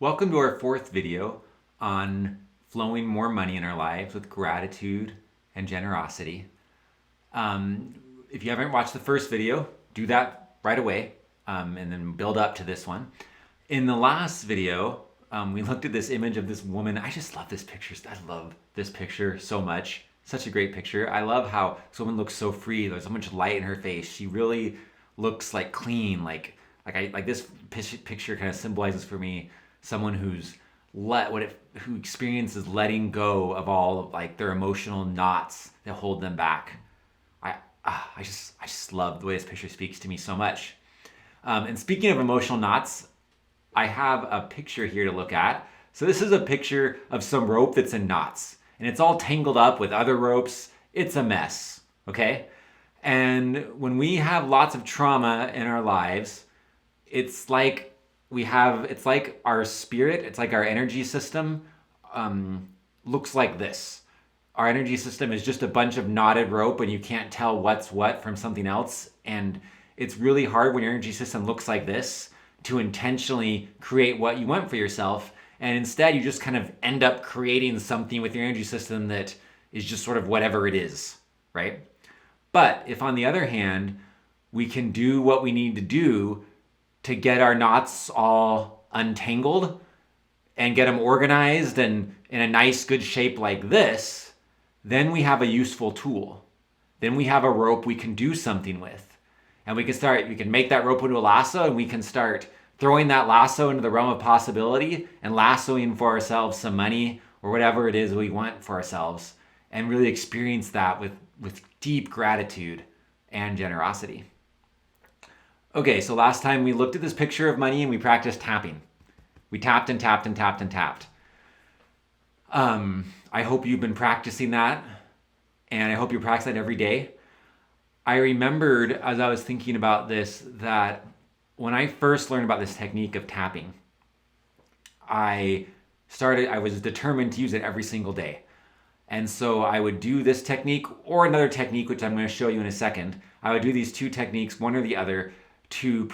Welcome to our fourth video on flowing more money in our lives with gratitude and generosity. If you haven't watched the first video, do that right away and then build up to this one. In the last video, we looked at this image of this woman. I just love this picture. I love this picture so much. Such a great picture. I love how this woman looks so free. There's so much light in her face. She really looks like clean. Like this picture kind of symbolizes for me someone who experiences letting go of all of like their emotional knots that hold them back. I just love the way this picture speaks to me so much. And speaking of emotional knots, I have a picture here to look at. So this is a picture of some rope that's in knots, and it's all tangled up with other ropes. It's a mess, okay? And when we have lots of trauma in our lives, it's like our spirit, it's like our energy system looks like this. Our energy system is just a bunch of knotted rope and you can't tell what's what from something else. And it's really hard when your energy system looks like this to intentionally create what you want for yourself. And instead you just kind of end up creating something with your energy system that is just sort of whatever it is, right? But if on the other hand, we can do what we need to do to get our knots all untangled and get them organized and in a nice, good shape like this, then we have a useful tool. Then we have a rope we can do something with. And we can make that rope into a lasso, and we can start throwing that lasso into the realm of possibility and lassoing for ourselves some money or whatever it is we want for ourselves, and really experience that with deep gratitude and generosity. Okay, so last time we looked at this picture of money and we practiced tapping. We tapped and tapped and tapped and tapped. I hope you've been practicing that, and I hope you practice that every day. I remembered as I was thinking about this that when I first learned about this technique of tapping, I was determined to use it every single day. And so I would do this technique or another technique, which I'm going to show you in a second. I would do these two techniques, one or the other, to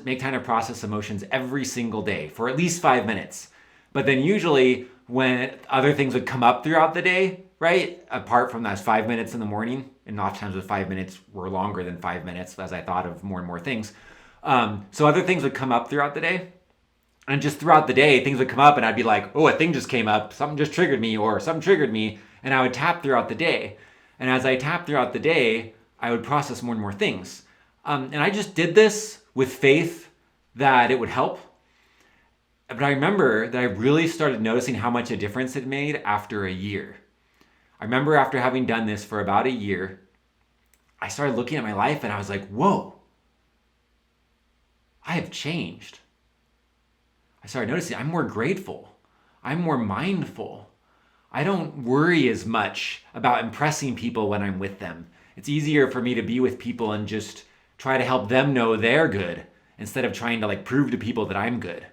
make time to process emotions every single day for at least 5 minutes. But then usually when other things would come up throughout the day, right? Apart from those 5 minutes in the morning, and oftentimes the 5 minutes were longer than 5 minutes as I thought of more and more things. So other things would come up throughout the day. And just throughout the day, things would come up and I'd be like, oh, a thing just came up, something just triggered me, or something triggered me. And I would tap throughout the day. And as I tapped throughout the day, I would process more and more things. And I just did this with faith that it would help. But I remember that I really started noticing how much a difference it made after a year. I remember after having done this for about a year, I started looking at my life and I was like, whoa, I have changed. I started noticing I'm more grateful. I'm more mindful. I don't worry as much about impressing people when I'm with them. It's easier for me to be with people and just try to help them know they're good instead of trying to prove to people that I'm good.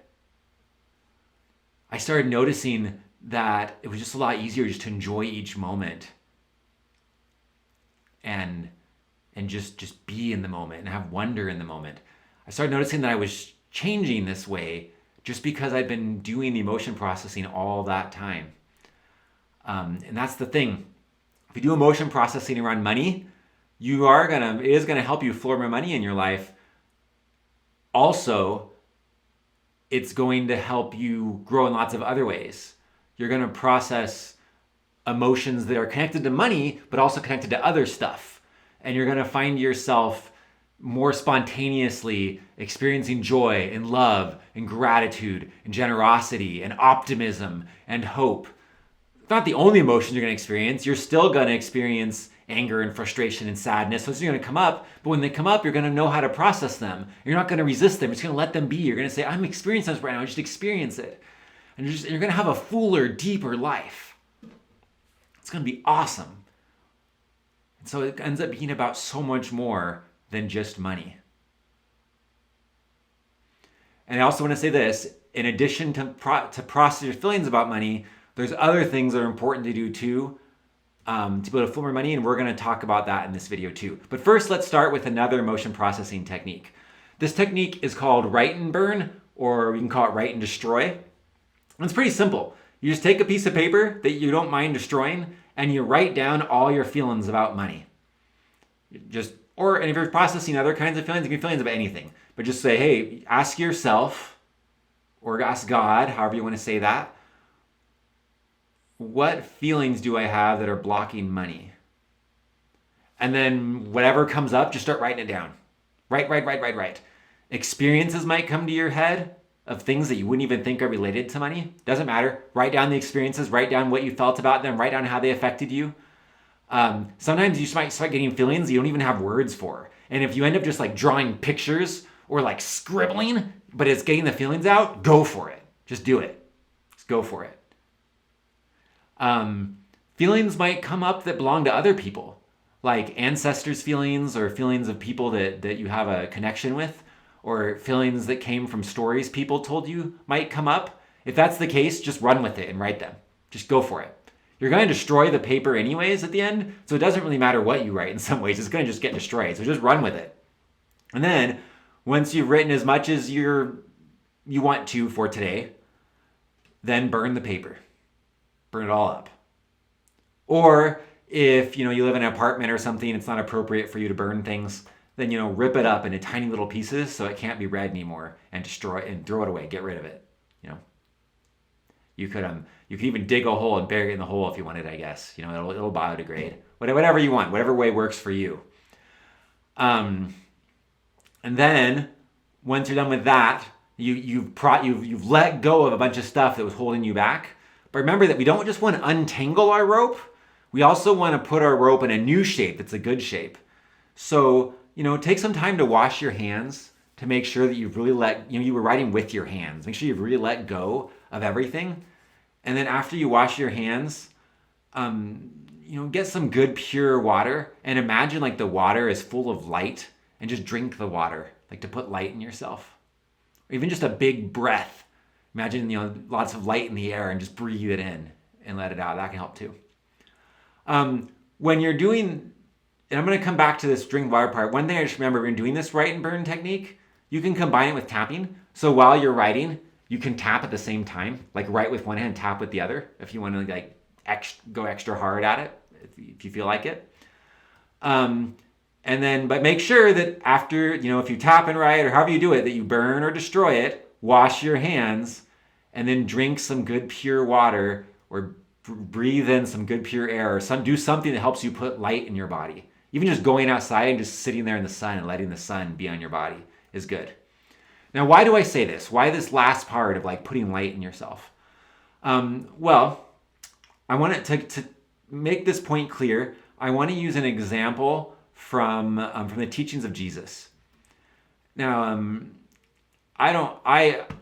I started noticing that it was just a lot easier just to enjoy each moment and just be in the moment and have wonder in the moment. I started noticing that I was changing this way just because I'd been doing the emotion processing all that time. And that's the thing. If you do emotion processing around money, it is gonna help you flow more money in your life. Also, it's going to help you grow in lots of other ways. You're gonna process emotions that are connected to money, but also connected to other stuff. And you're gonna find yourself more spontaneously experiencing joy and love and gratitude and generosity and optimism and hope. It's not the only emotion you're gonna experience. You're still gonna experience anger and frustration and sadness. Those are going to come up, but when they come up, you're going to know how to process them. You're not going to resist them. You're just going to let them be. You're going to say, I'm experiencing this right now. Just experience it. And you're going to have a fuller, deeper life. It's going to be awesome. And so it ends up being about so much more than just money. And I also want to say this, in addition to process your feelings about money, there's other things that are important to do too, to be able to flow more money, and we're going to talk about that in this video too. But first, let's start with another emotion processing technique. This technique is called write and burn, or we can call it write and destroy. It's pretty simple. You just take a piece of paper that you don't mind destroying and you write down all your feelings about money. And if you're processing other kinds of feelings, you can feelings about anything. But just say, hey, ask yourself, or ask God, however you want to say that, what feelings do I have that are blocking money? And then whatever comes up, just start writing it down. Write. Experiences might come to your head of things that you wouldn't even think are related to money. Doesn't matter. Write down the experiences, write down what you felt about them, write down how they affected you. Sometimes you might start getting feelings you don't even have words for. And if you end up just like drawing pictures or like scribbling, but it's getting the feelings out, go for it. Just do it. Just go for it. Feelings might come up that belong to other people, like ancestors' feelings or feelings of people that you have a connection with, or feelings that came from stories people told you might come up. If that's the case, just run with it and write them. Just go for it. You're going to destroy the paper anyways at the end, so it doesn't really matter what you write in some ways. It's going to just get destroyed, so just run with it. And then, once you've written as much as you want to for today, then burn the paper. Burn it all up. Or if you live in an apartment or something, it's not appropriate for you to burn things, then rip it up into tiny little pieces so it can't be read anymore and destroy and throw it away. Get rid of it. You could even dig a hole and bury it in the hole if you wanted, I guess. It'll biodegrade. Whatever you want, whatever way works for you. And then once you're done with that, you've let go of a bunch of stuff that was holding you back. But remember that we don't just want to untangle our rope. We also want to put our rope in a new shape that's a good shape. So, take some time to wash your hands to make sure that you've really you were writing with your hands. Make sure you've really let go of everything. And then after you wash your hands, get some good pure water and imagine like the water is full of light and just drink the water, like to put light in yourself. Or even just a big breath. Imagine, lots of light in the air and just breathe it in and let it out. That can help too. When you're doing, and I'm going to come back to this drink water part. One thing I just remember when doing this write and burn technique, you can combine it with tapping. So while you're writing, you can tap at the same time, like write with one hand, tap with the other, if you want to go extra hard at it, if you feel like it. But make sure that after, if you tap and write or however you do it, that you burn or destroy it, wash your hands, and then drink some good pure water or breathe in some good pure air or do something that helps you put light in your body. Even just going outside and just sitting there in the sun and letting the sun be on your body is good. Now, why do I say this? Why this last part of putting light in yourself? Well, I want to make this point clear. I want to use an example from the teachings of Jesus. Now, I'm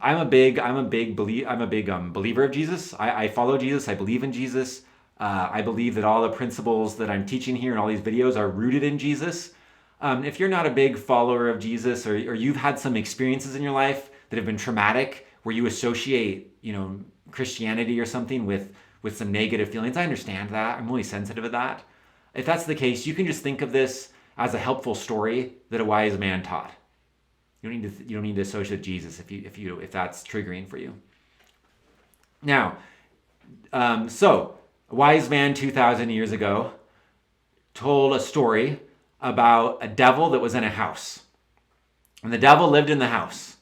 a big believer of Jesus. I follow Jesus. I believe in Jesus. I believe that all the principles that I'm teaching here in all these videos are rooted in Jesus. If you're not a big follower of Jesus or you've had some experiences in your life that have been traumatic where you associate, Christianity or something with some negative feelings, I understand that. I'm really sensitive to that. If that's the case, you can just think of this as a helpful story that a wise man taught. You don't need to associate with Jesus if that's triggering for you. Now, so a wise man 2,000 years ago told a story about a devil that was in a house. And the devil lived in the house.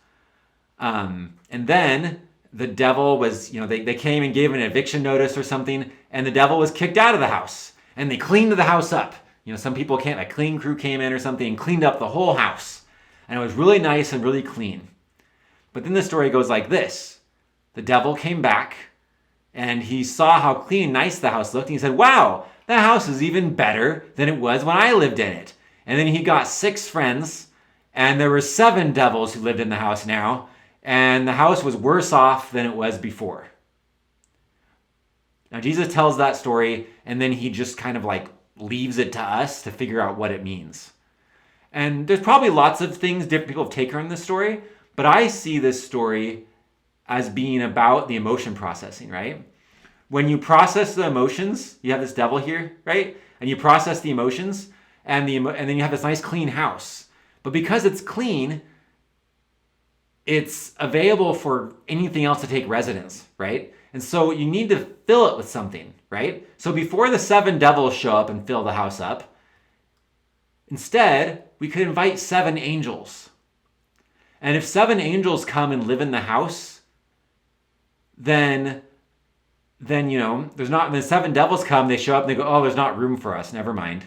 And then the devil was, they came and gave an eviction notice or something, and the devil was kicked out of the house. And they cleaned the house up. Some people a clean crew came in or something and cleaned up the whole house. And it was really nice and really clean. But then the story goes like this. The devil came back and he saw how clean and nice the house looked. And he said, wow, the house is even better than it was when I lived in it. And then he got 6 friends, and there were 7 devils who lived in the house now. And the house was worse off than it was before. Now Jesus tells that story, and then he just kind of leaves it to us to figure out what it means. And there's probably lots of things different people have taken from this story, but I see this story as being about the emotion processing, right? When you process the emotions, you have this devil here, right? And you process the emotions, and then you have this nice clean house. But because it's clean, it's available for anything else to take residence, right? And so you need to fill it with something, right? So before the 7 devils show up and fill the house up, instead, we could invite 7 angels. And if 7 angels come and live in the house, then there's not, when the 7 devils come, they show up and they go, oh, there's not room for us, never mind.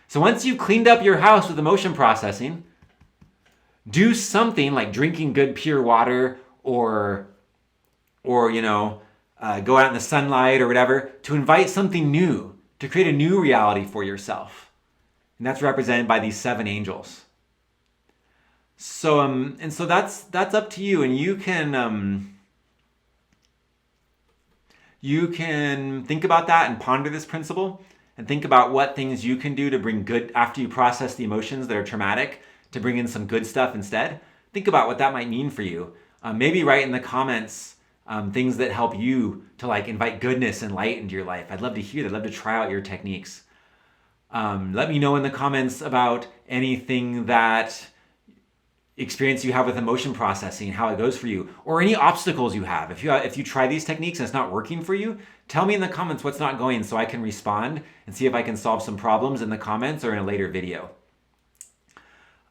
So once you've cleaned up your house with emotion processing, do something like drinking good pure water or go out in the sunlight or whatever to invite something new, to create a new reality for yourself. And that's represented by these 7 angels. So so that's up to you, and you can think about that and ponder this principle and think about what things you can do to bring good, after you process the emotions that are traumatic, to bring in some good stuff instead. Think about what that might mean for you. Maybe write in the comments things that help you to invite goodness and light into your life. I'd love to hear that. I'd love to try out your techniques. Let me know in the comments about anything that experience you have with emotion processing, how it goes for you, or any obstacles you have. If you try these techniques and it's not working for you, tell me in the comments what's not going so I can respond and see if I can solve some problems in the comments or in a later video.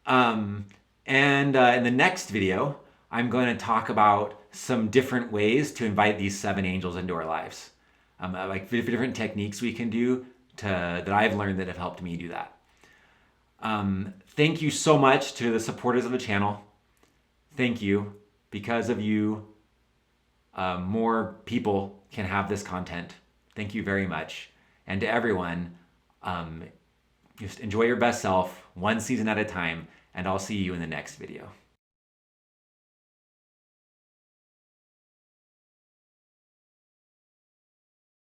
In the next video, I'm going to talk about some different ways to invite these 7 angels into our lives. Different techniques we can do that I've learned that have helped me do that. Thank you so much to the supporters of the channel. Thank you. Because of you, more people can have this content. Thank you very much. And to everyone, just enjoy your best self, one season at a time, and I'll see you in the next video.